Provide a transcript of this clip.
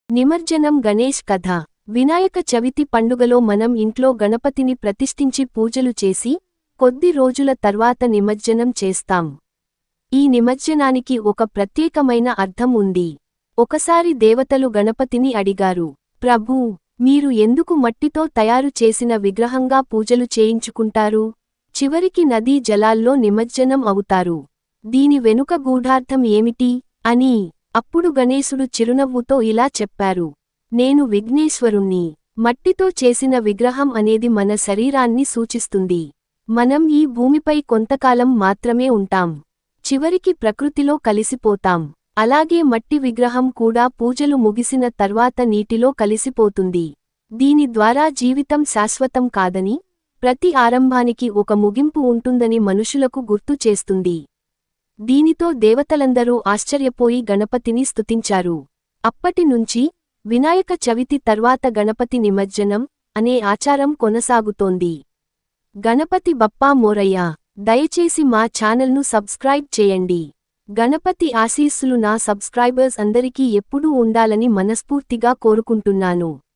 నిమజ్జనం గణేష్ కథ. వినాయక చవితి పండుగలో మనం ఇంట్లో గణపతిని ప్రతిష్ఠించి పూజలు చేసి కొద్ది రోజుల తర్వాత నిమజ్జనం చేస్తాం. ఈ నిమజ్జనానికి ఒక ప్రత్యేకమైన అర్థం ఉంది. ఒకసారి దేవతలు గణపతిని అడిగారు, ప్రభూ, మీరు ఎందుకు మట్టితో తయారు చేసిన విగ్రహంగా పూజలు చేయించుకుంటారు? చివరికి నదీ జలాల్లో నిమజ్జనం అవుతారు. దీని వెనుక గూఢార్థం ఏమిటి అని. అప్పుడు గణేశుడు చిరునవ్వుతో ఇలా చెప్పారు, నేను విఘ్నేశ్వరుణ్ణి. మట్టితో చేసిన విగ్రహం అనేది మన శరీరాన్ని సూచిస్తుంది. మనం ఈ భూమిపై కొంతకాలం మాత్రమే ఉంటాం. చివరికి ప్రకృతిలో కలిసిపోతాం. అలాగే మట్టి విగ్రహం కూడా పూజలు ముగిసిన తర్వాత నీటిలో కలిసిపోతుంది. దీని ద్వారా జీవితం శాశ్వతం కాదని, ప్రతి ఆరంభానికి ఒక ముగింపు ఉంటుందని మనుషులకు గుర్తు చేస్తుంది. దీనితో దేవతలందరూ ఆశ్చర్యపోయి గణపతిని స్తుతించారు. అప్పటినుంచి వినాయక చవితి తర్వాత గణపతి నిమజ్జనం అనే ఆచారం కొనసాగుతోంది. గణపతి బప్పా మోరయ్య. దయచేసి మా ఛానల్ను సబ్స్క్రైబ్ చేయండి. గణపతి ఆశీస్సులు నా సబ్స్క్రైబర్స్ అందరికీ ఎప్పుడూ ఉండాలని మనస్ఫూర్తిగా కోరుకుంటున్నాను.